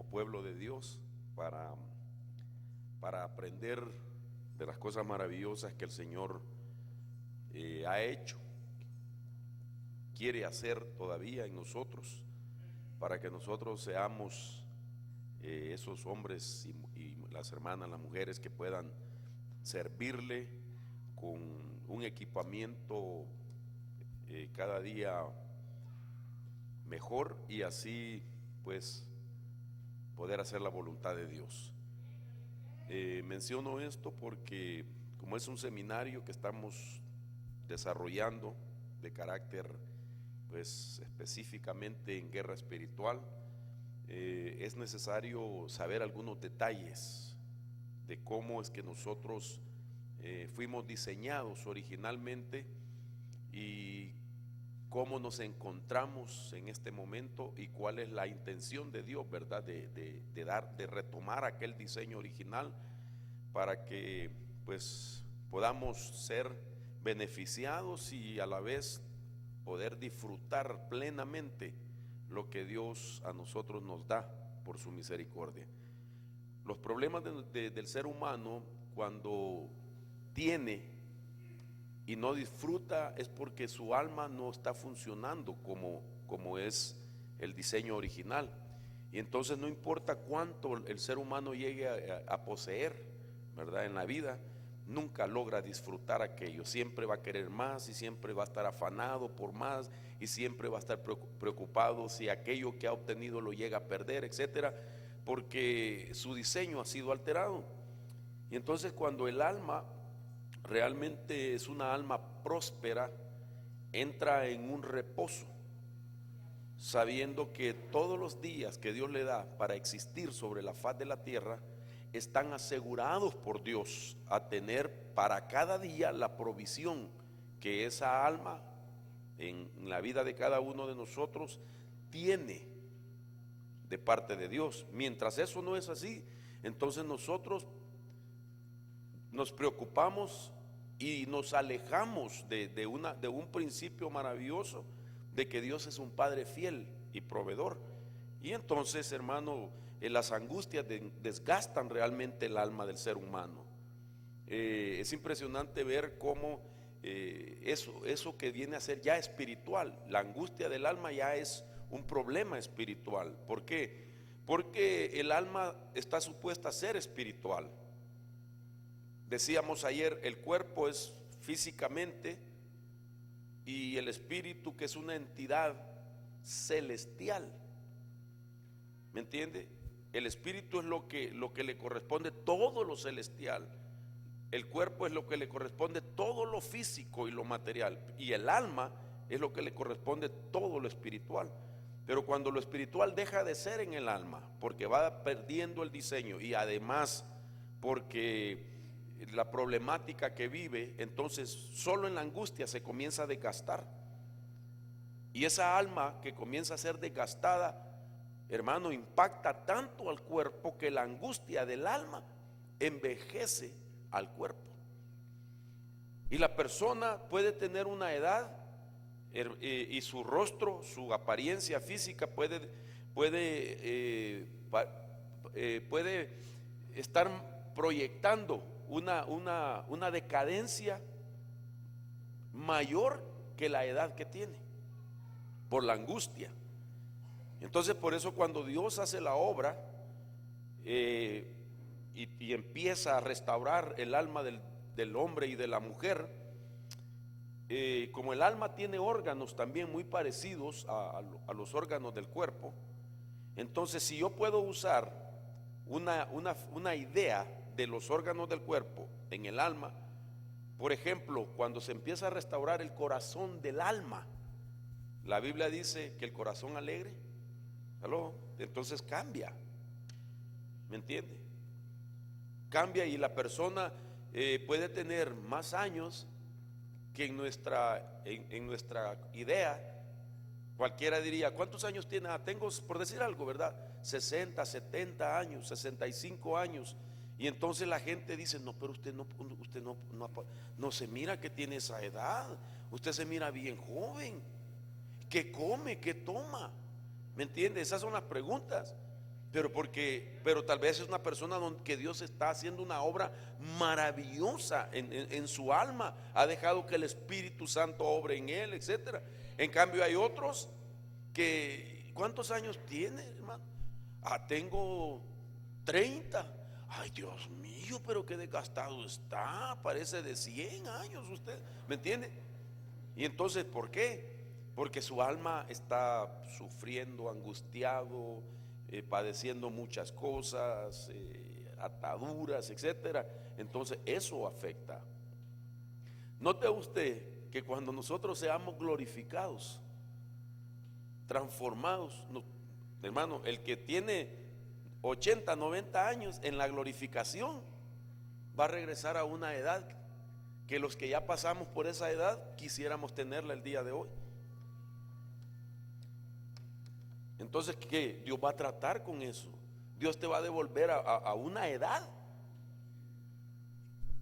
como pueblo de Dios para, para aprender de las cosas maravillosas que el Señor ha hecho, quiere hacer todavía en nosotros, para que nosotros seamos esos hombres y las hermanas, las mujeres que puedan servirle con un equipamiento cada día mejor, y así pues poder hacer la voluntad de Dios. Menciono esto porque como es un seminario que estamos desarrollando de carácter pues específicamente en guerra espiritual, es necesario saber algunos detalles de cómo es que nosotros fuimos diseñados originalmente y cómo nos encontramos en este momento y cuál es la intención de Dios, ¿verdad? De retomar aquel diseño original para que pues podamos ser beneficiados y a la vez poder disfrutar plenamente lo que Dios a nosotros nos da por su misericordia. Los problemas del ser humano cuando tiene y no disfruta es porque su alma no está funcionando como es el diseño original. Y entonces no importa cuánto el ser humano llegue a poseer, ¿verdad? En la vida, nunca logra disfrutar aquello. Siempre va a querer más y siempre va a estar afanado por más y siempre va a estar preocupado si aquello que ha obtenido lo llega a perder, etcétera, porque su diseño ha sido alterado. Y entonces cuando el alma realmente es una alma próspera, entra en un reposo, sabiendo que todos los días que Dios le da para existir sobre la faz de la tierra están asegurados por Dios a tener para cada día la provisión que esa alma en la vida de cada uno de nosotros tiene de parte de Dios. Mientras eso no es así, entonces nosotros nos preocupamos y nos alejamos de un principio maravilloso de que Dios es un Padre fiel y proveedor. Y entonces, hermano, las angustias desgastan realmente el alma del ser humano. Es impresionante ver cómo eso que viene a ser ya espiritual, la angustia del alma ya es un problema espiritual. ¿Por qué? Porque el alma está supuesta a ser espiritual. Decíamos ayer, el cuerpo es físicamente y el espíritu, que es una entidad celestial. ¿Me entiende? El espíritu es lo que le corresponde todo lo celestial. El cuerpo es lo que le corresponde todo lo físico y lo material. Y el alma es lo que le corresponde todo lo espiritual. Pero cuando lo espiritual deja de ser en el alma, porque va perdiendo el diseño y además porque la problemática que vive, entonces solo en la angustia se comienza a desgastar. Y esa alma que comienza a ser desgastada, hermano, impacta tanto al cuerpo que la angustia del alma envejece al cuerpo. Y la persona puede tener una edad y su rostro, su apariencia física puede estar proyectando una decadencia mayor que la edad que tiene por la angustia. Entonces por eso cuando Dios hace la obra y empieza a restaurar el alma del hombre y de la mujer, como el alma tiene órganos también muy parecidos a los órganos del cuerpo, entonces si yo puedo usar una idea de los órganos del cuerpo en el alma, por ejemplo, cuando se empieza a restaurar el corazón del alma, la Biblia dice que el corazón alegre, ¿aló? Entonces cambia, ¿me entiende? Cambia y la persona puede tener más años que en nuestra idea. Cualquiera diría, ¿cuántos años tiene? Tengo, por decir algo, ¿verdad? 60, 70 años, 65 años. Y entonces la gente dice, no, pero usted no se mira que tiene esa edad. Usted se mira bien joven. ¿Qué come? ¿Qué toma? ¿Me entiende? Esas son las preguntas. pero tal vez es una persona que Dios está haciendo una obra maravillosa en su alma, ha dejado que el Espíritu Santo obre en él, etcétera. En cambio hay otros que, ¿cuántos años tiene, hermano? Tengo 30. Ay, Dios mío, pero qué desgastado está, parece de 100 años usted, ¿me entiende? Y entonces, ¿por qué? Porque su alma está sufriendo, angustiado, padeciendo muchas cosas, ataduras, etcétera. Entonces eso afecta. Note usted que cuando nosotros seamos glorificados, transformados, hermano, el que tiene 80, 90 años en la glorificación va a regresar a una edad que los que ya pasamos por esa edad quisiéramos tenerla el día de hoy. Entonces, ¿qué? Dios va a tratar con eso. Dios te va a devolver a una edad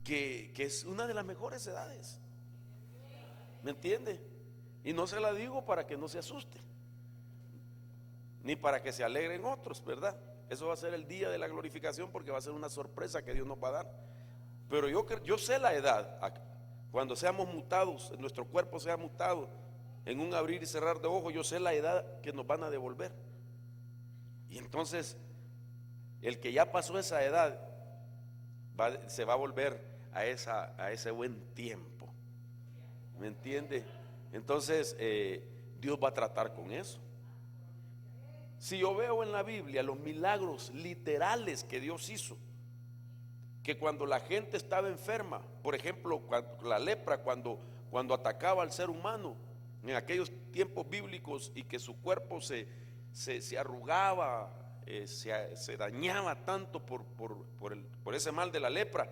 que es una de las mejores edades. ¿Me entiende? Y no se la digo para que no se asuste, ni para que se alegren otros, ¿verdad? Eso va a ser el día de la glorificación, porque va a ser una sorpresa que Dios nos va a dar. Pero yo sé la edad, cuando seamos mutados, nuestro cuerpo sea mutado en un abrir y cerrar de ojos, yo sé la edad que nos van a devolver. Y entonces el que ya pasó esa edad se va a volver a ese buen tiempo, ¿me entiende? Entonces Dios va a tratar con eso. Si yo veo en la Biblia los milagros literales que Dios hizo, que cuando la gente estaba enferma, por ejemplo, la lepra, cuando atacaba al ser humano en aquellos tiempos bíblicos, y que su cuerpo se arrugaba, se dañaba tanto por ese mal de la lepra.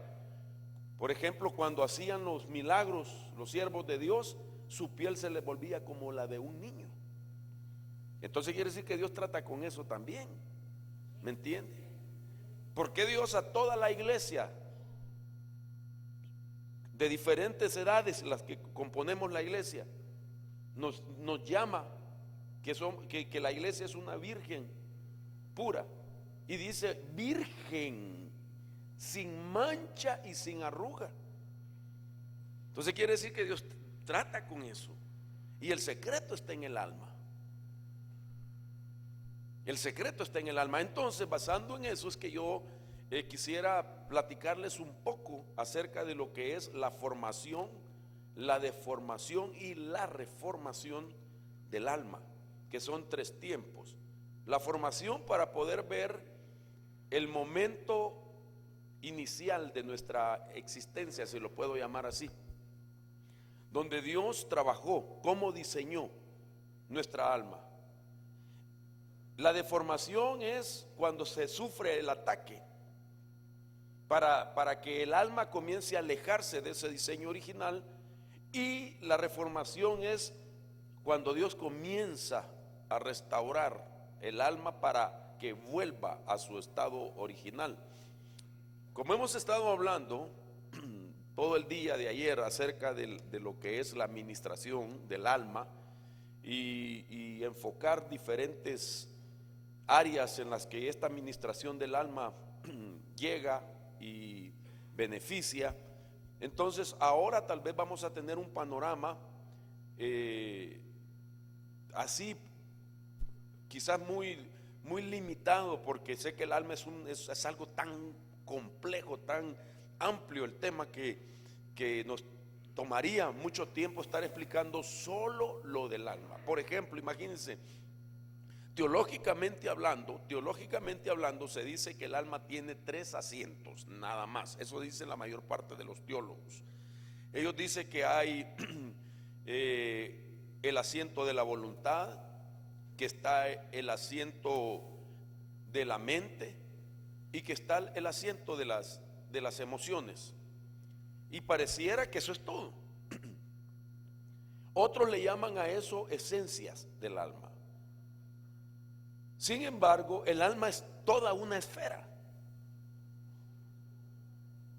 Por ejemplo, cuando hacían los milagros los siervos de Dios, su piel se les volvía como la de un niño. Entonces quiere decir que Dios trata con eso también, ¿me entiende? ¿Por qué Dios a toda la iglesia de diferentes edades, las que componemos la iglesia, nos llama que la iglesia es una virgen pura? Y dice virgen, sin mancha y sin arruga. Entonces quiere decir que Dios trata con eso. Y el secreto está en el alma. El secreto está en el alma. Entonces, basando en eso, es que yo quisiera platicarles un poco acerca de lo que es la formación, la deformación y la reformación del alma, que son 3 tiempos. La formación, para poder ver el momento inicial de nuestra existencia, si lo puedo llamar así, donde Dios trabajó, cómo diseñó nuestra alma. La deformación es cuando se sufre el ataque para que el alma comience a alejarse de ese diseño original, y la reformación es cuando Dios comienza a restaurar el alma para que vuelva a su estado original. Como hemos estado hablando todo el día de ayer acerca de lo que es la administración del alma, y enfocar diferentes áreas en las que esta administración del alma llega y beneficia, entonces ahora tal vez vamos a tener un panorama así, quizás muy limitado, porque sé que el alma es algo tan complejo, tan amplio el tema, que nos tomaría mucho tiempo estar explicando solo lo del alma. Por ejemplo, imagínense, teológicamente hablando, se dice que el alma tiene 3 asientos, nada más. Eso dice la mayor parte de los teólogos. Ellos dicen que hay el asiento de la voluntad, que está el asiento de la mente, y que está el asiento de las emociones. Y pareciera que eso es todo. Otros le llaman a eso esencias del alma. Sin embargo, el alma es toda una esfera,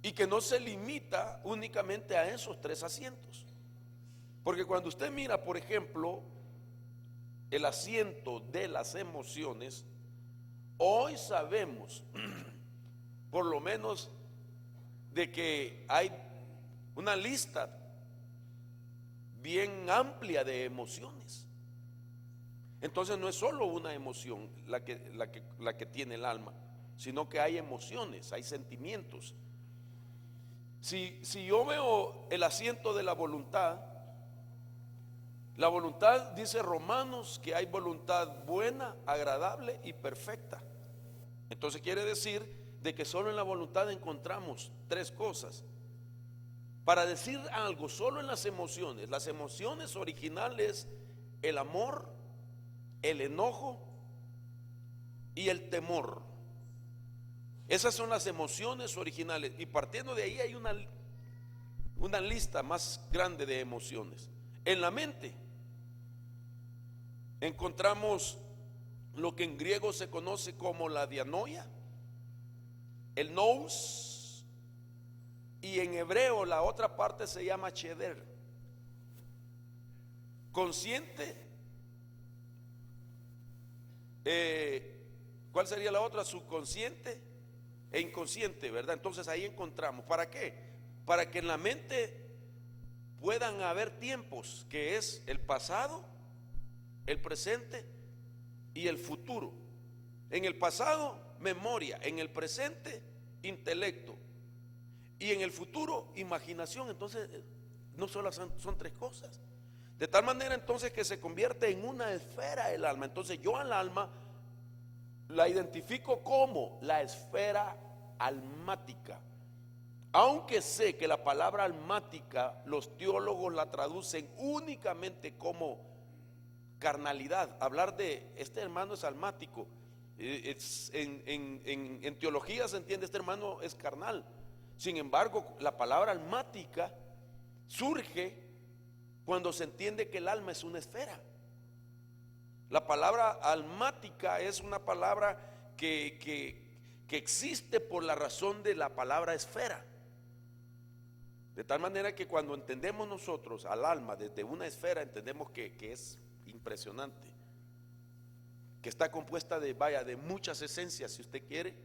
y que no se limita únicamente a esos 3 asientos. Porque cuando usted mira, por ejemplo, el asiento de las emociones, Hoy sabemos, por lo menos, de que hay una lista bien amplia de emociones. Entonces no es solo una emoción la que tiene el alma, sino que hay emociones, hay sentimientos. Si yo veo el asiento de la voluntad dice Romanos que hay voluntad buena, agradable y perfecta. Entonces quiere decir de que solo en la voluntad encontramos tres cosas. Para decir algo, solo en las emociones originales, el amor, el enojo y el temor. Esas son las emociones originales, y partiendo de ahí hay una lista más grande de emociones. En la mente encontramos lo que en griego se conoce como la dianoia, el nous, y en hebreo la otra parte se llama cheder. Consciente, ¿cuál sería la otra? Subconsciente e inconsciente, ¿verdad? Entonces ahí encontramos, ¿para qué? Para que en la mente puedan haber tiempos, que es el pasado, el presente y el futuro. En el pasado, memoria; en el presente, intelecto; y en el futuro, imaginación. Entonces no solo son tres cosas, de tal manera entonces que se convierte en una esfera el alma. Entonces yo al alma la identifico como la esfera almática, aunque sé que la palabra almática los teólogos la traducen únicamente como carnalidad. Hablar de este hermano es almático, en teología se entiende, este hermano es carnal. Sin embargo, la palabra almática surge cuando se entiende que el alma es una esfera. La palabra almática es una palabra que existe por la razón de la palabra esfera. De tal manera que cuando entendemos nosotros al alma desde una esfera, entendemos que es impresionante, que está compuesta de muchas esencias, si usted quiere,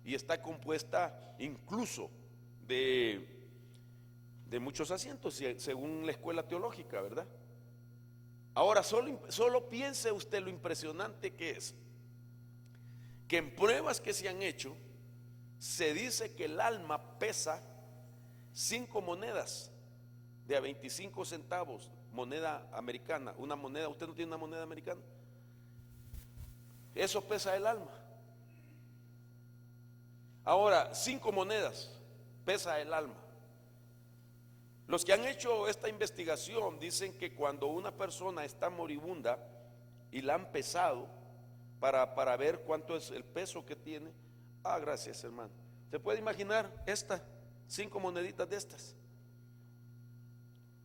y está compuesta incluso de muchos asientos, según la escuela teológica, ¿verdad? Ahora, solo piense usted lo impresionante que es, que en pruebas que se han hecho, se dice que el alma pesa 5 monedas de a 25 centavos, moneda americana. Una moneda, ¿usted no tiene una moneda americana? Eso pesa el alma. Ahora, 5 monedas pesa el alma. Los que han hecho esta investigación dicen que cuando una persona está moribunda y la han pesado para ver cuánto es el peso que tiene. Gracias, hermano. ¿Se puede imaginar 5 moneditas de estas?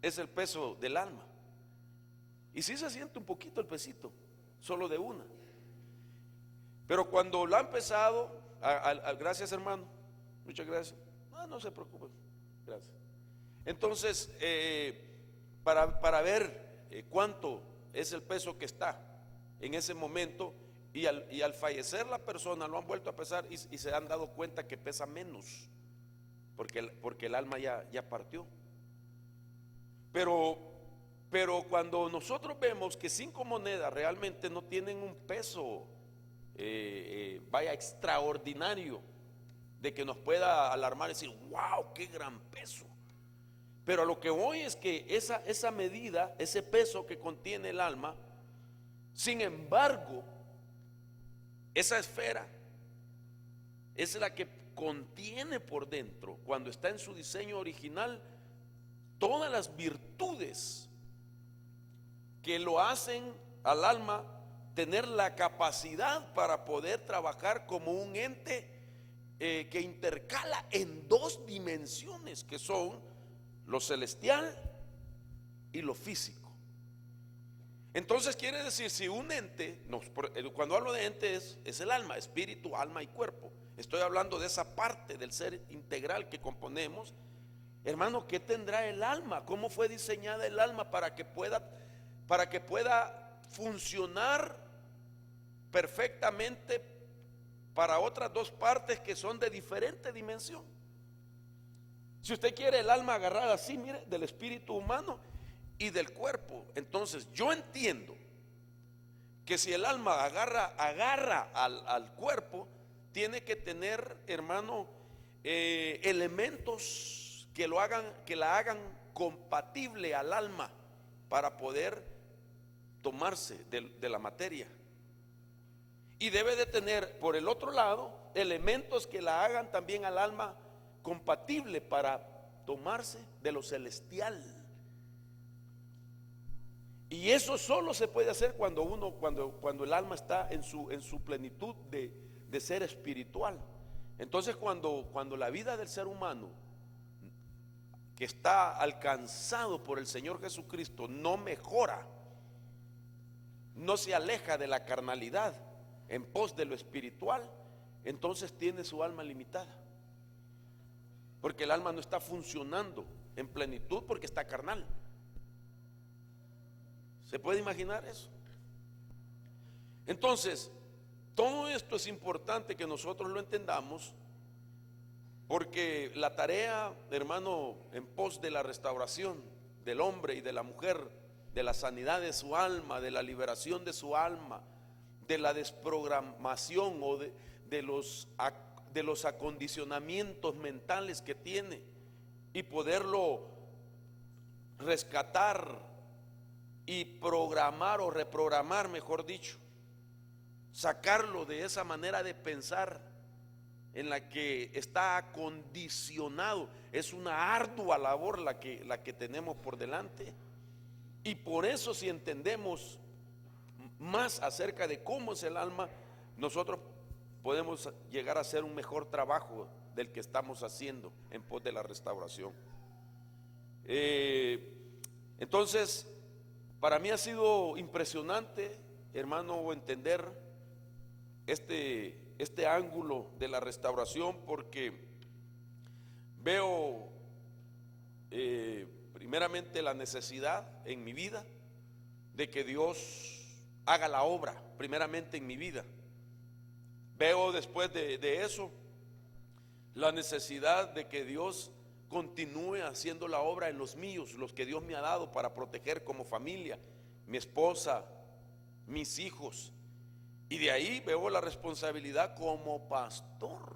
Es el peso del alma. Y sí se siente un poquito el pesito, solo de una. Pero cuando la han pesado, gracias, hermano, muchas gracias. No se preocupe, gracias. Entonces, para ver cuánto es el peso que está en ese momento, y al fallecer la persona lo han vuelto a pesar y se han dado cuenta que pesa menos, porque el alma ya partió. Pero cuando nosotros vemos que 5 monedas realmente no tienen un peso extraordinario, de que nos pueda alarmar y decir, wow, qué gran peso. Pero a lo que voy es que esa medida, ese peso que contiene el alma, sin embargo, esa esfera es la que contiene por dentro, cuando está en su diseño original, todas las virtudes que lo hacen al alma tener la capacidad para poder trabajar como un ente que intercala en 2 dimensiones, que son lo celestial y lo físico. Entonces quiere decir, si un ente, cuando hablo de ente es el alma, espíritu, alma y cuerpo. Estoy hablando de esa parte del ser integral que componemos. Hermano, ¿qué tendrá el alma? ¿Cómo fue diseñada el alma para que pueda funcionar perfectamente para otras dos partes que son de diferente dimensión. Si usted quiere el alma agarrada así, mire, del espíritu humano y del cuerpo, entonces yo entiendo que si el alma agarra al cuerpo, tiene que tener, hermano, elementos que la hagan compatible al alma para poder tomarse de la materia. Y debe de tener, por el otro lado, elementos que la hagan también al alma compatible para tomarse de lo celestial. Y eso solo se puede hacer cuando el alma está en su plenitud de ser espiritual. Entonces cuando la vida del ser humano que está alcanzado por el Señor Jesucristo no mejora, no se aleja de la carnalidad en pos de lo espiritual, entonces tiene su alma limitada, porque el alma no está funcionando en plenitud porque está carnal. ¿Se puede imaginar eso? Entonces, todo esto es importante que nosotros lo entendamos, porque la tarea, hermano, en pos de la restauración del hombre y de la mujer, de la sanidad de su alma, de la liberación de su alma, de la desprogramación o de los acondicionamientos mentales que tiene, y poderlo rescatar y programar o reprogramar, mejor dicho, sacarlo de esa manera de pensar en la que está acondicionado. Es una ardua labor la que tenemos por delante, y por eso, si entendemos más acerca de cómo es el alma, nosotros podemos llegar a hacer un mejor trabajo del que estamos haciendo en pos de la restauración. Entonces, para mí ha sido impresionante, hermano, entender este ángulo de la restauración, porque veo primeramente la necesidad en mi vida de que Dios haga la obra primeramente en mi vida. Veo después de eso la necesidad de que Dios continúe haciendo la obra en los míos, los que Dios me ha dado para proteger como familia, mi esposa, mis hijos. Y de ahí veo la responsabilidad como pastor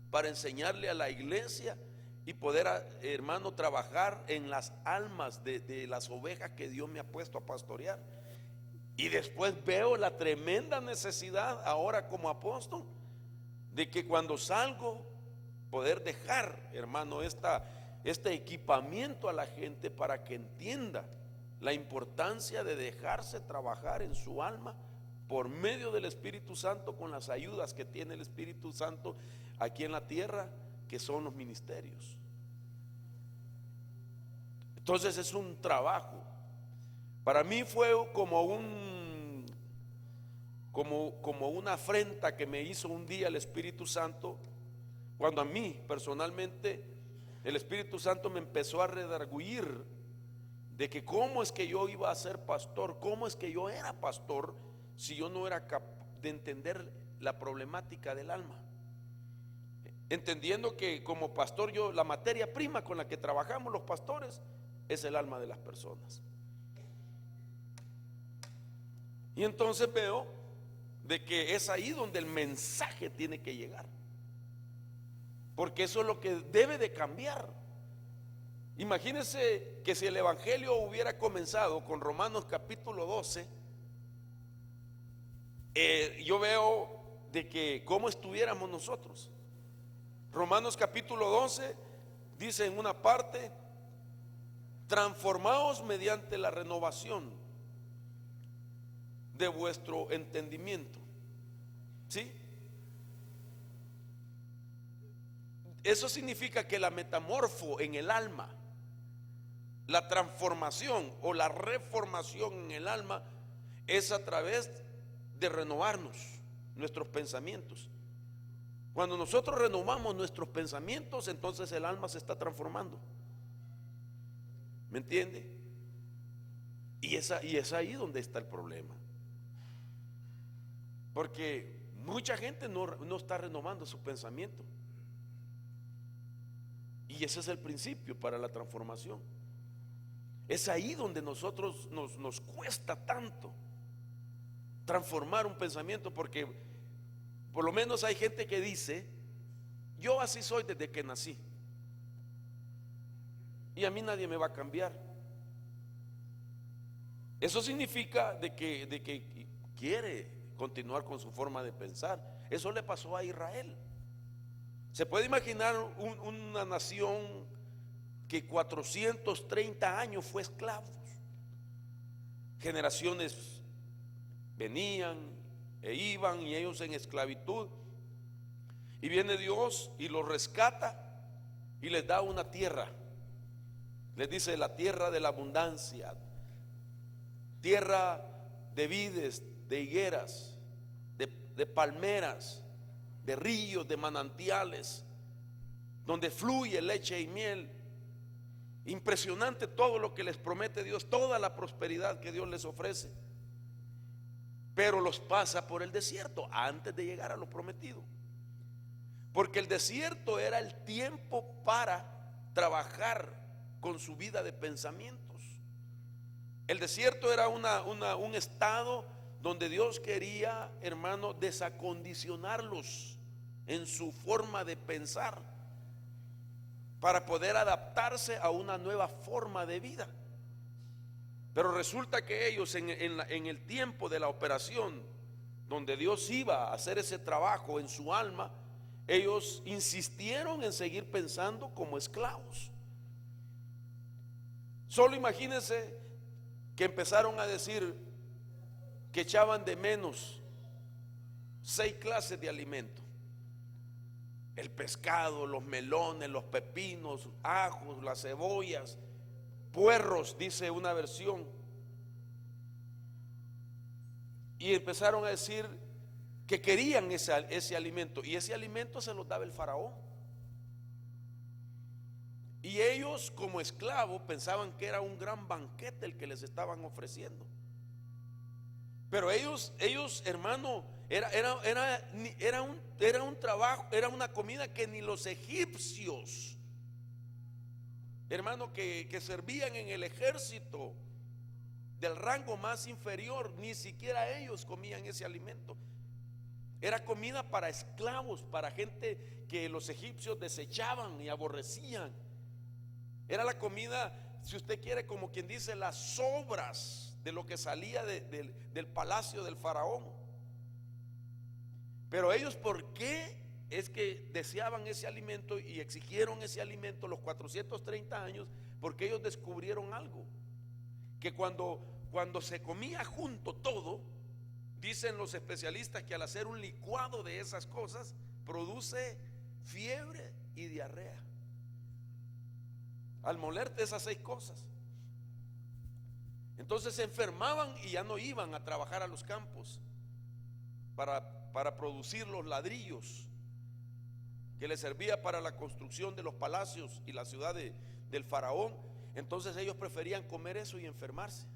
para enseñarle a la iglesia y poder, hermano, trabajar en las almas de las ovejas que Dios me ha puesto a pastorear. Y después veo la tremenda necesidad ahora como apóstol de que cuando salgo poder dejar, hermano, este equipamiento a la gente para que entienda la importancia de dejarse trabajar en su alma por medio del Espíritu Santo, con las ayudas que tiene el Espíritu Santo aquí en la tierra, que son los ministerios. Entonces es un trabajo. Para mí fue como una afrenta que me hizo un día el Espíritu Santo, cuando a mí personalmente el Espíritu Santo me empezó a redarguir de que cómo es que yo iba a ser pastor, cómo es que yo era pastor si yo no era capaz de entender la problemática del alma, entendiendo que como pastor la materia prima con la que trabajamos los pastores es el alma de las personas. Y entonces veo de que es ahí donde el mensaje tiene que llegar, porque eso es lo que debe de cambiar. Imagínense que si el evangelio hubiera comenzado con Romanos capítulo 12, yo veo de que cómo estuviéramos nosotros. Romanos capítulo 12 dice en una parte: transformaos mediante la renovación de vuestro entendimiento. ¿Sí? Eso significa que la metamorfo en el alma, la transformación o la reformación en el alma, es a través de renovarnos nuestros pensamientos. Cuando nosotros renovamos nuestros pensamientos, entonces el alma se está transformando. ¿Me entiende? Y es ahí donde está el problema. Porque mucha gente no está renovando su pensamiento. Y ese es el principio para la transformación. Es ahí donde nosotros nos cuesta tanto transformar un pensamiento, porque por lo menos hay gente que dice: yo así soy desde que nací y a mí nadie me va a cambiar. Eso significa de que quiere continuar con su forma de pensar. Eso le pasó a Israel. Se puede imaginar una nación que 430 años fue esclavos. Generaciones venían e iban y ellos en esclavitud. Y viene Dios y los rescata y les da una tierra. Les dice: la tierra de la abundancia, tierra de vides, de higueras, de palmeras, de ríos, de manantiales, donde fluye leche y miel. Impresionante todo lo que les promete Dios, toda la prosperidad que Dios les ofrece. Pero los pasa por el desierto antes de llegar a lo prometido, porque el desierto era el tiempo para trabajar con su vida de pensamientos. El desierto era un estado donde Dios quería, hermano, desacondicionarlos en su forma de pensar, para poder adaptarse a una nueva forma de vida. Pero resulta que ellos en el tiempo de la operación, donde Dios iba a hacer ese trabajo en su alma, ellos insistieron en seguir pensando como esclavos. Solo imagínense que empezaron a decir que echaban de menos 6 clases de alimento: el pescado, los melones, los pepinos, ajos, las cebollas, puerros, dice una versión. Y empezaron a decir que querían ese alimento, y ese alimento se los daba el faraón. Y ellos, como esclavos, pensaban que era un gran banquete el que les estaban ofreciendo. Pero ellos, hermano, era un trabajo, era una comida que ni los egipcios, hermano, que servían en el ejército del rango más inferior, ni siquiera ellos comían ese alimento. Era comida para esclavos, para gente que los egipcios desechaban y aborrecían. Era la comida, si usted quiere, como quien dice, las sobras de lo que salía del palacio del faraón. Pero ellos, ¿por qué es que deseaban ese alimento y exigieron ese alimento los 430 años? Porque ellos descubrieron algo, que cuando se comía junto todo, dicen los especialistas que al hacer un licuado de esas cosas produce fiebre y diarrea. Al molerte esas 6 cosas, entonces se enfermaban y ya no iban a trabajar a los campos para producir los ladrillos que les servía para la construcción de los palacios y la ciudad del faraón. Entonces ellos preferían comer eso y enfermarse.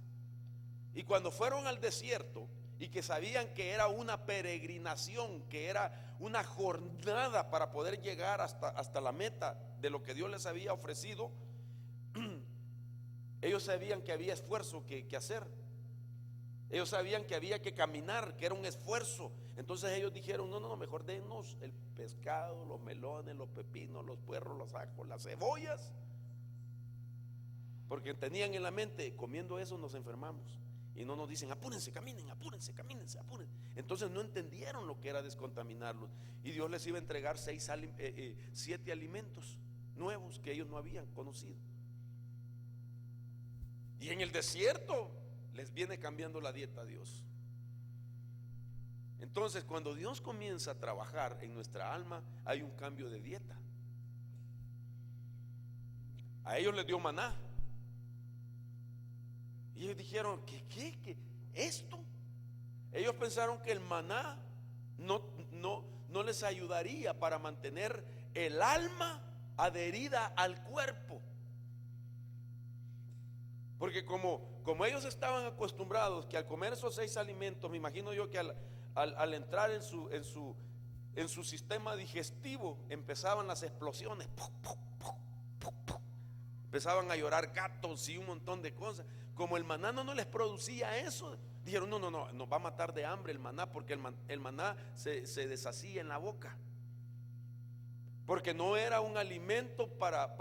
Y cuando fueron al desierto, y que sabían que era una peregrinación, que era una jornada para poder llegar hasta la meta de lo que Dios les había ofrecido, ellos sabían que había esfuerzo que hacer. Ellos sabían que había que caminar, que era un esfuerzo. Entonces ellos dijeron: no, mejor denos el pescado, los melones, los pepinos, los puerros, los ajos, las cebollas, porque tenían en la mente: comiendo eso nos enfermamos. Y no nos dicen: apúrense, caminen, apúrense. Entonces no entendieron lo que era descontaminarlos. Y Dios les iba a entregar 7 alimentos nuevos que ellos no habían conocido. Y en el desierto les viene cambiando la dieta a Dios. Entonces, cuando Dios comienza a trabajar en nuestra alma, hay un cambio de dieta. A ellos les dio maná. Y ellos dijeron: ¿qué? ¿Esto? Ellos pensaron que el maná no les ayudaría para mantener el alma adherida al cuerpo. Porque como ellos estaban acostumbrados que al comer esos 6 alimentos, me imagino yo que al entrar en su sistema digestivo, empezaban las explosiones. Empezaban a llorar gatos y un montón de cosas. Como el maná no les producía eso, dijeron: no, nos va a matar de hambre el maná, porque el maná se deshacía en la boca, porque no era un alimento para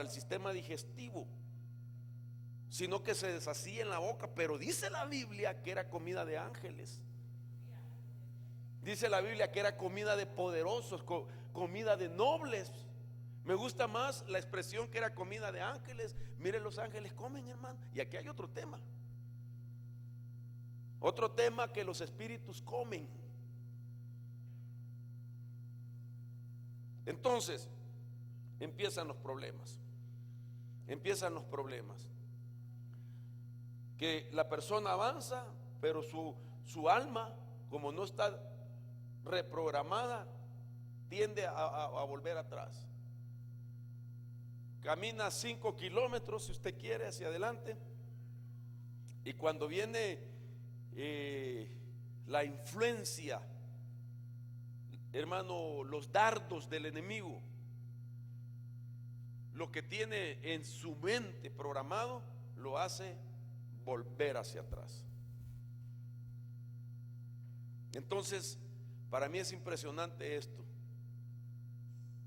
el sistema digestivo, sino que se deshacía en la boca. Pero dice la Biblia que era comida de ángeles. Dice la Biblia que era comida de poderosos, comida de nobles. Me gusta más la expresión que era comida de ángeles. Miren, los ángeles comen, hermano. Y aquí hay otro tema. Otro tema, que los espíritus comen. Entonces, empiezan los problemas. Empiezan los problemas. Que la persona avanza, pero su alma, como no está reprogramada, tiende a volver atrás. Camina 5 kilómetros, si usted quiere, hacia adelante, y cuando viene la influencia, hermano, los dardos del enemigo, lo que tiene en su mente programado, lo hace volver hacia atrás. Entonces, para mí es impresionante esto,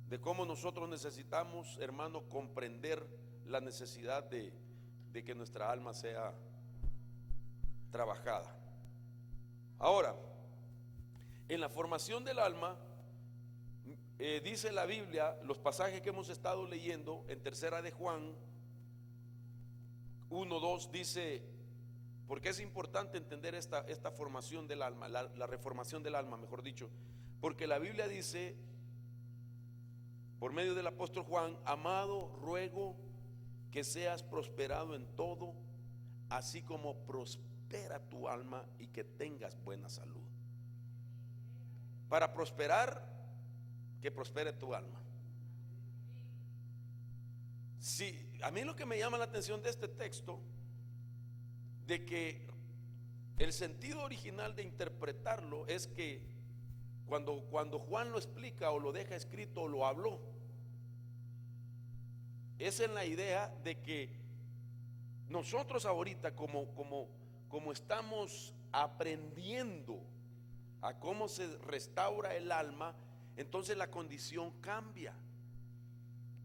de cómo nosotros necesitamos, hermano, comprender la necesidad de que nuestra alma sea trabajada. Ahora, en la formación del alma, dice la Biblia, los pasajes que hemos estado leyendo en tercera de Juan 1:2 dice, porque es importante entender esta formación del alma, la reformación del alma, mejor dicho, porque la Biblia dice, por medio del apóstol Juan: amado, ruego que seas prosperado en todo, así como prospera tu alma, y que tengas buena salud. Para prosperar, que prospere tu alma. Sí, a mí lo que me llama la atención de este texto, de que el sentido original de interpretarlo es que cuando Juan lo explica o lo deja escrito o lo habló, es en la idea de que nosotros ahorita como estamos aprendiendo a cómo se restaura el alma, entonces la condición cambia.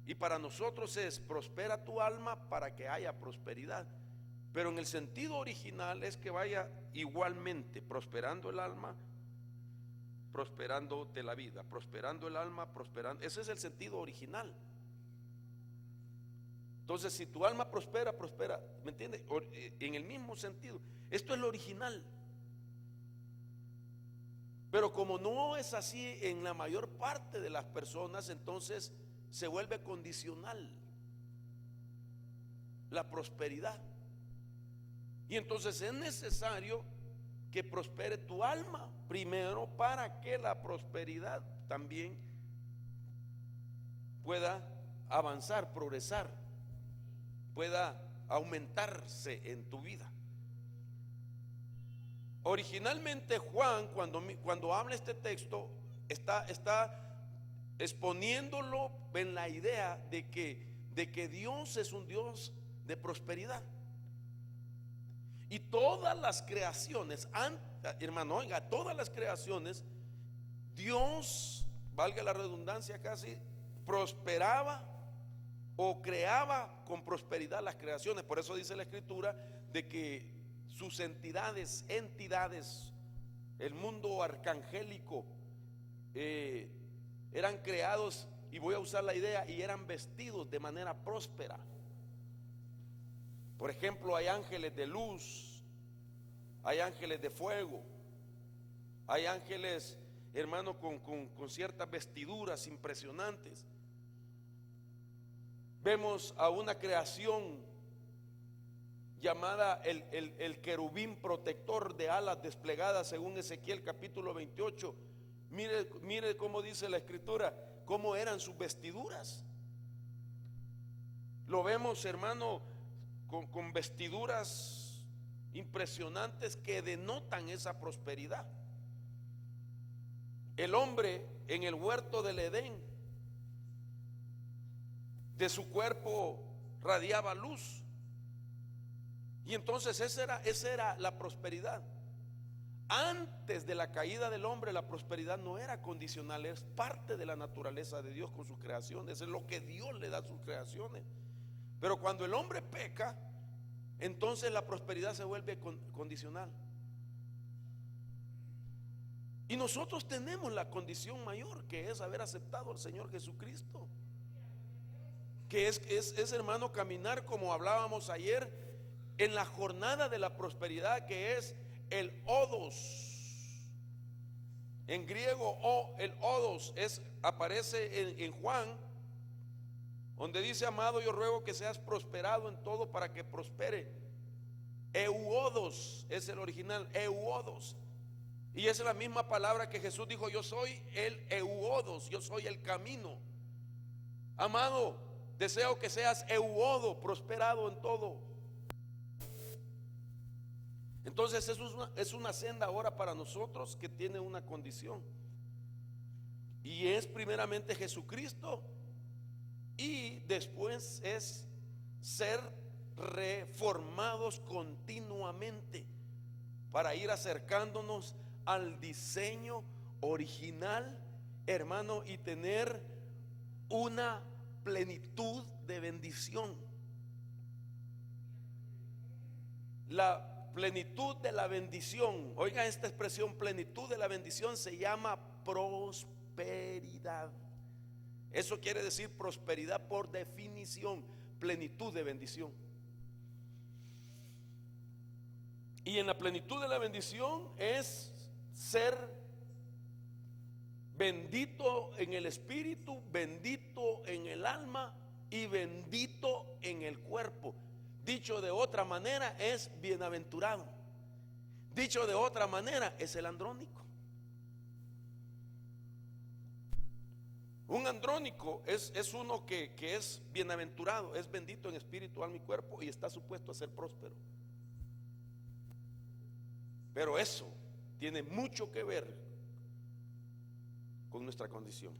Y para nosotros es: prospera tu alma para que haya prosperidad. Pero en el sentido original es que vaya igualmente prosperando el alma, prosperándote la vida, prosperando el alma, prosperando. Ese es el sentido original. Entonces, si tu alma prospera, prospera, ¿me entiendes? En el mismo sentido. Esto es lo original. Pero como no es así en la mayor parte de las personas, entonces se vuelve condicional la prosperidad. Y entonces es necesario que prospere tu alma primero, para que la prosperidad también pueda avanzar, progresar, pueda aumentarse en tu vida. Originalmente Juan, cuando habla este texto, está exponiéndolo en la idea de que Dios es un Dios de prosperidad. Y todas las creaciones, hermano, oiga, todas las creaciones, Dios, valga la redundancia casi, prosperaba o creaba con prosperidad las creaciones. Por eso dice la Escritura de que sus entidades, el mundo arcangélico, eran creados, y voy a usar la idea, y eran vestidos de manera próspera. Por ejemplo, hay ángeles de luz, hay ángeles de fuego, hay ángeles, hermano, con ciertas vestiduras impresionantes. Vemos a una creación llamada el querubín protector de alas desplegadas, según Ezequiel capítulo 28. Mire cómo dice la Escritura, cómo eran sus vestiduras. Lo vemos, hermano, con vestiduras impresionantes que denotan esa prosperidad. El hombre en el huerto del Edén, de su cuerpo radiaba luz, y entonces esa era la prosperidad. Antes de la caída del hombre, la prosperidad no era condicional, es parte de la naturaleza de Dios con sus creaciones, es lo que Dios le da a sus creaciones. Pero cuando el hombre peca, entonces la prosperidad se vuelve condicional. Y nosotros tenemos la condición mayor, que es haber aceptado al Señor Jesucristo, que es, hermano, caminar como hablábamos ayer en la jornada de la prosperidad, que es el odos. En griego, el odos aparece en Juan, donde dice: amado, yo ruego que seas prosperado en todo para que prospere. Euodos es el original, euodos. Y esa es la misma palabra que Jesús dijo: yo soy el euodos, yo soy el camino. Amado, deseo que seas euodo, prosperado en todo. Entonces es una senda ahora para nosotros que tiene una condición, y es primeramente Jesucristo, y después es ser reformados continuamente para ir acercándonos al diseño original, hermano, y tener una plenitud de bendición. La plenitud de la bendición, oiga esta expresión, plenitud de la bendición, se llama prosperidad. Eso quiere decir prosperidad por definición, plenitud de bendición. Y en la plenitud de la bendición es ser bendito en el espíritu, bendito en el alma y bendito en el cuerpo. Dicho de otra manera, es bienaventurado. Dicho de otra manera, es el andrónico. Un andrónico es uno que es bienaventurado, es bendito en espíritu, alma y cuerpo, y está supuesto a ser próspero. Pero eso tiene mucho que ver con nuestra condición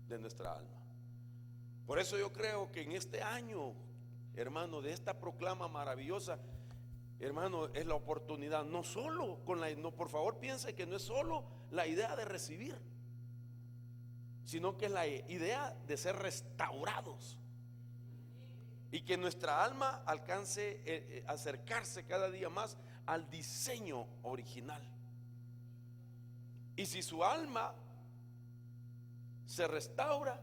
de nuestra alma. Por eso yo creo que en este año, hermano, de esta proclama maravillosa, hermano, es la oportunidad, no solo con no, por favor piense que no es solo la idea de recibir, sino que es la idea de ser restaurados, y que nuestra alma alcance acercarse cada día más al diseño original. Y si su alma se restaura,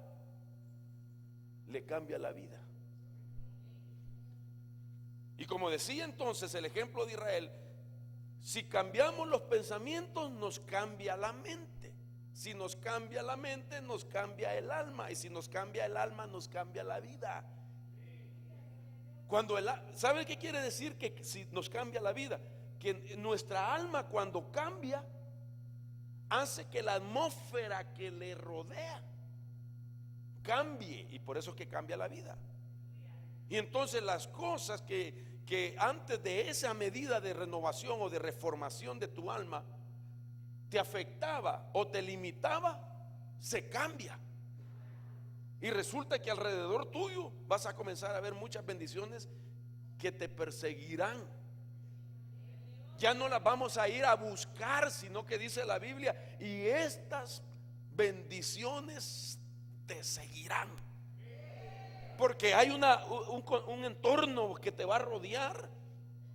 le cambia la vida. Y como decía entonces el ejemplo de Israel, si cambiamos los pensamientos, nos cambia la mente. Si nos cambia la mente, nos cambia el alma. Y si nos cambia el alma, nos cambia la vida. ¿Sabe qué quiere decir que si nos cambia la vida? Que nuestra alma, cuando cambia, hace que la atmósfera que le rodea cambie, y por eso es que cambia la vida. Y entonces las cosas que antes de esa medida de renovación o de reformación de tu alma te afectaba o te limitaba, se cambia. Y resulta que alrededor tuyo vas a comenzar a ver muchas bendiciones que te perseguirán. Ya no las vamos a ir a buscar, sino que dice la Biblia: y estas bendiciones te seguirán. Porque hay un entorno que te va a rodear,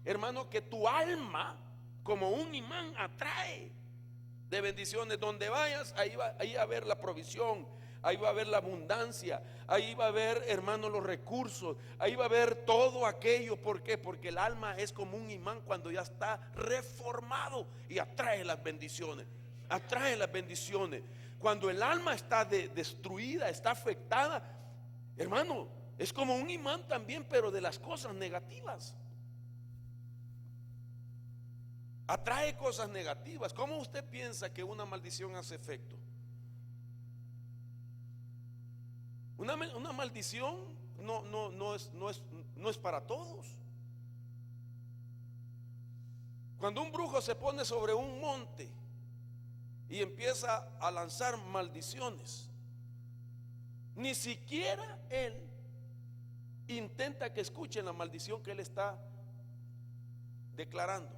hermano, que tu alma como un imán atrae de bendiciones. Donde vayas, ahí va a haber la provisión, ahí va a haber la abundancia, ahí va a haber, hermano, los recursos, ahí va a haber todo aquello. ¿Por qué? Porque el alma es como un imán cuando ya está reformado, y atrae las bendiciones, atrae las bendiciones. Cuando el alma está destruida, está afectada, hermano, es como un imán también, pero de las cosas negativas. Atrae cosas negativas. ¿Cómo usted piensa que una maldición hace efecto? Una maldición no es para todos. Cuando un brujo se pone sobre un monte y empieza a lanzar maldiciones, ni siquiera él intenta que escuchen la maldición que él está declarando,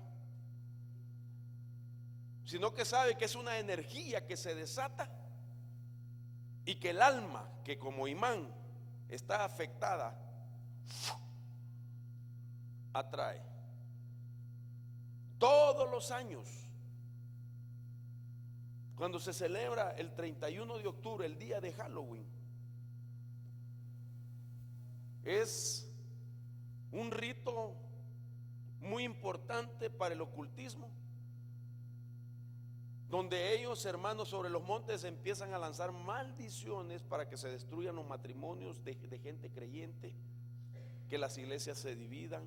sino que sabe que es una energía que se desata y que el alma, que como imán está afectada, atrae. Todos los años, cuando se celebra el 31 de octubre, el día de Halloween, es un rito muy importante para el ocultismo, donde ellos, hermanos, sobre los montes empiezan a lanzar maldiciones para que se destruyan los matrimonios de gente creyente, que las iglesias se dividan,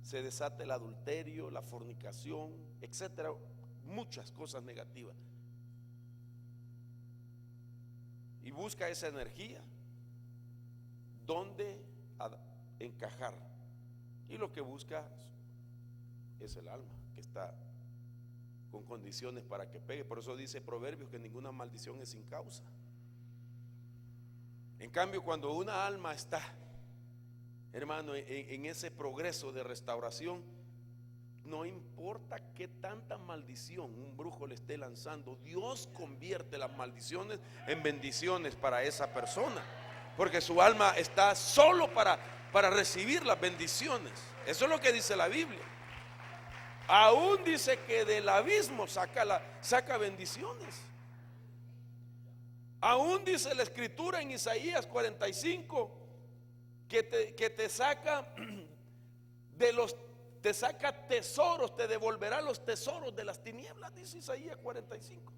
se desate el adulterio, la fornicación, etcétera, muchas cosas negativas. Y busca esa energía donde encajar, y lo que busca es el alma que está con condiciones para que pegue. Por eso dice Proverbios que ninguna maldición es sin causa. En cambio, cuando una alma está, hermano, en ese progreso de restauración, no importa qué tanta maldición un brujo le esté lanzando, Dios convierte las maldiciones en bendiciones para esa persona, porque su alma está solo para recibir las bendiciones. Eso es lo que dice la Biblia. Aún dice que del abismo saca bendiciones. Aún dice la escritura en Isaías 45 que te saca te saca tesoros, te devolverá los tesoros de las tinieblas, dice Isaías 45.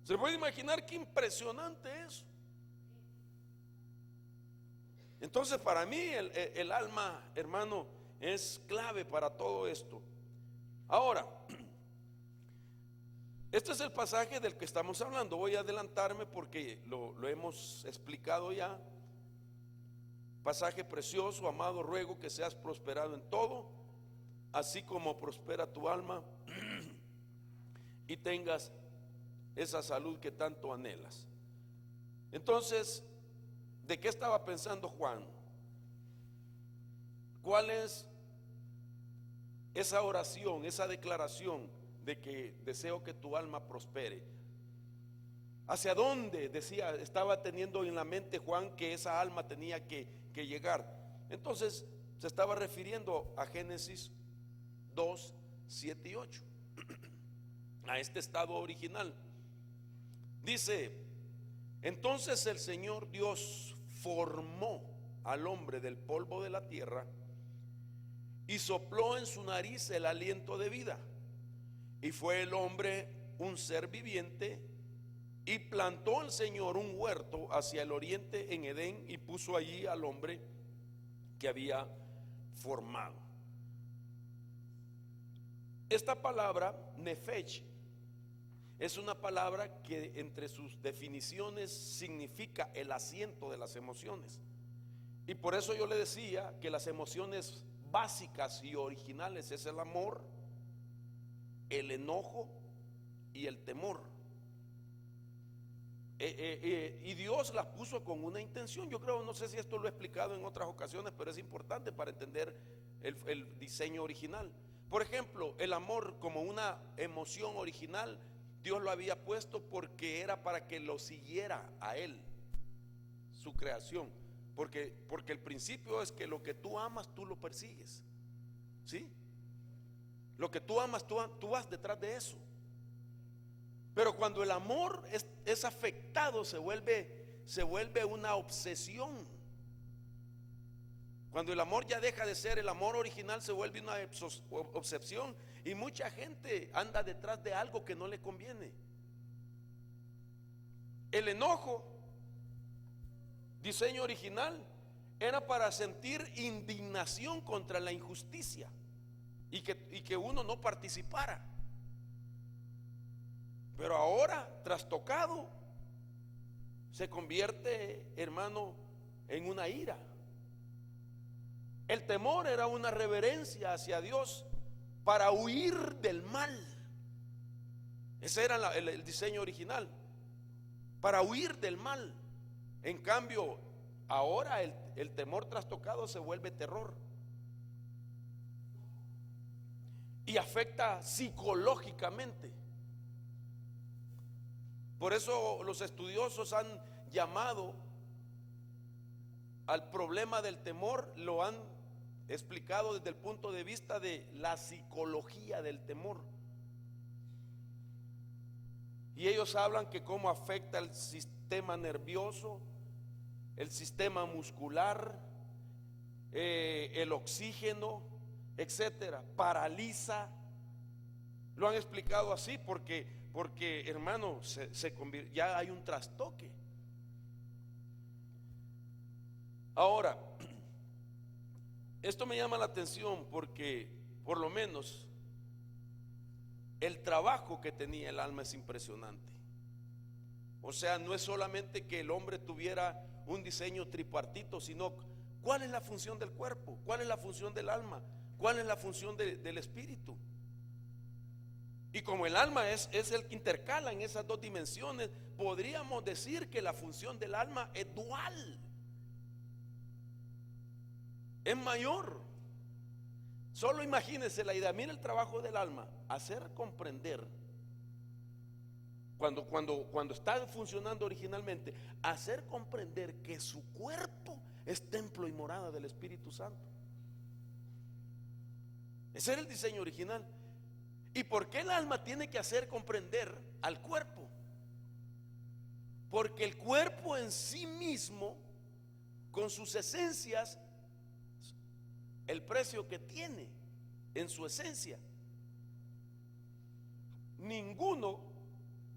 ¿Se puede imaginar qué impresionante es? Entonces, para mí el alma, hermano, es clave para todo esto. Ahora, este es el pasaje del que estamos hablando. Voy a adelantarme porque lo hemos explicado ya. Pasaje precioso: amado, ruego que seas prosperado en todo, así como prospera tu alma, y tengas esa salud que tanto anhelas. Entonces, ¿de qué estaba pensando Juan? ¿Cuál es esa oración, esa declaración de que deseo que tu alma prospere? ¿Hacia dónde, decía, estaba teniendo en la mente Juan que esa alma tenía que llegar? Entonces se estaba refiriendo a Génesis 2, 7 y 8, a este estado original. Dice: entonces el Señor Dios formó al hombre del polvo de la tierra y sopló en su nariz el aliento de vida, y fue el hombre un ser viviente. Y plantó el Señor un huerto hacia el oriente en Edén, y puso allí al hombre que había formado. Esta palabra nefesh es una palabra que entre sus definiciones significa el asiento de las emociones. Y por eso yo le decía que las emociones básicas y originales es el amor, el enojo y el temor. Y Dios las puso con una intención. Yo creo, no sé si esto lo he explicado en otras ocasiones, pero es importante para entender el diseño original. Por ejemplo, el amor como una emoción original, Dios lo había puesto porque era para que lo siguiera a Él, su creación. Porque el principio es que lo que tú amas, tú lo persigues, ¿sí? Lo que tú amas, tú vas detrás de eso. Pero cuando el amor es afectado, se vuelve una obsesión. Cuando el amor ya deja de ser el amor original, se vuelve una obsesión. Y mucha gente anda detrás de algo que no le conviene. El enojo, diseño original, era para sentir indignación contra la injusticia y que uno no participara. Pero ahora, trastocado, se convierte, hermano, en una ira. El temor era una reverencia hacia Dios para huir del mal. Ese era el diseño original, para huir del mal. En cambio, ahora el temor trastocado se vuelve terror y afecta psicológicamente. Por eso los estudiosos han llamado al problema del temor, lo han explicado desde el punto de vista de la psicología del temor. Y ellos hablan que cómo afecta el sistema nervioso, el sistema muscular, el oxígeno, etcétera, paraliza. Lo han explicado así porque hermano, ya hay un trastoque. Ahora, esto me llama la atención porque por lo menos el trabajo que tenía el alma es impresionante. O sea, no es solamente que el hombre tuviera un diseño tripartito, sino cuál es la función del cuerpo, cuál es la función del alma, cuál es la función del espíritu. Y como el alma es el que intercala en esas dos dimensiones, podríamos decir que la función del alma es dual, es mayor. Solo imagínense la idea, mire el trabajo del alma, hacer comprender, cuando está funcionando originalmente, hacer comprender que su cuerpo es templo y morada del Espíritu Santo. Ese era el diseño original. ¿Y por qué el alma tiene que hacer comprender al cuerpo? Porque el cuerpo en sí mismo, con sus esencias, el precio que tiene en su esencia, ninguno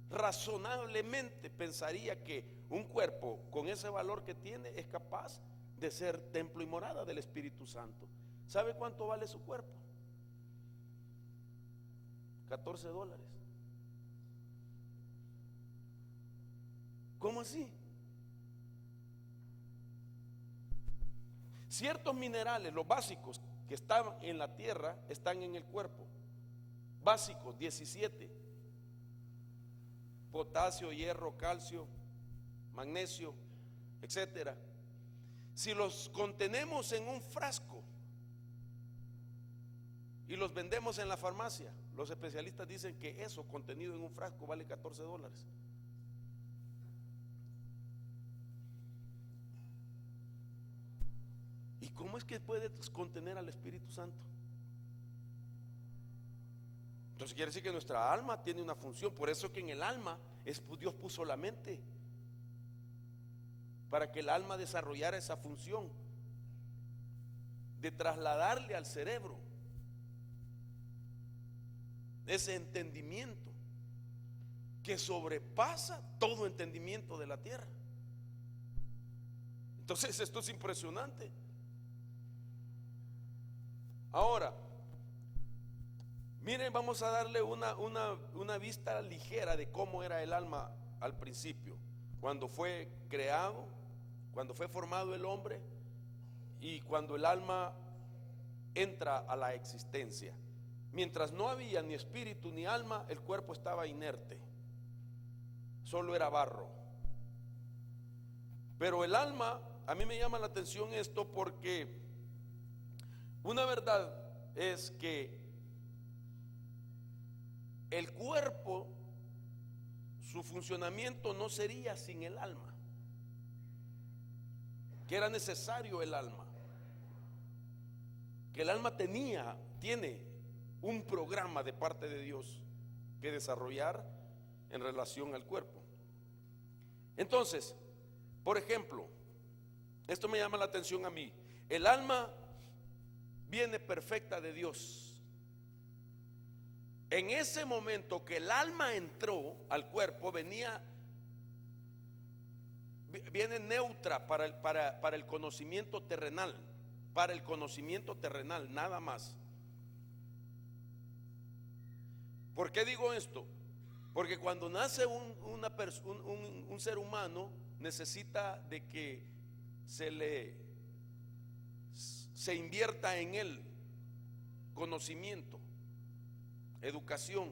razonablemente pensaría que un cuerpo con ese valor que tiene es capaz de ser templo y morada del Espíritu Santo. ¿Sabe cuánto vale su cuerpo? $14. ¿Cómo así? Ciertos minerales, los básicos que están en la tierra, están en el cuerpo. Básicos, 17: potasio, hierro, calcio, magnesio, etcétera. Si los contenemos en un frasco y los vendemos en la farmacia, los especialistas dicen que eso contenido en un frasco vale $14. ¿Y cómo es que puede contener al Espíritu Santo? Entonces quiere decir que nuestra alma tiene una función. Por eso que en el alma Dios puso la mente, para que el alma desarrollara esa función de trasladarle al cerebro ese entendimiento que sobrepasa todo entendimiento de la tierra. Entonces esto es impresionante. Ahora, miren, vamos a darle una vista ligera de cómo era el alma al principio, cuando fue creado, cuando fue formado el hombre y cuando el alma entra a la existencia. Mientras no había ni espíritu ni alma, el cuerpo estaba inerte, solo era barro. Pero el alma, a mí me llama la atención esto porque una verdad es que el cuerpo, su funcionamiento no sería sin el alma, que era necesario el alma, que el alma tiene un programa de parte de Dios que desarrollar en relación al cuerpo. Entonces, por ejemplo, esto me llama la atención a mí. El alma viene perfecta de Dios. En ese momento que el alma entró al cuerpo, viene neutra para el conocimiento terrenal, nada más. ¿Por qué digo esto? Porque cuando nace un ser humano, necesita de que se le se invierta en él conocimiento, educación,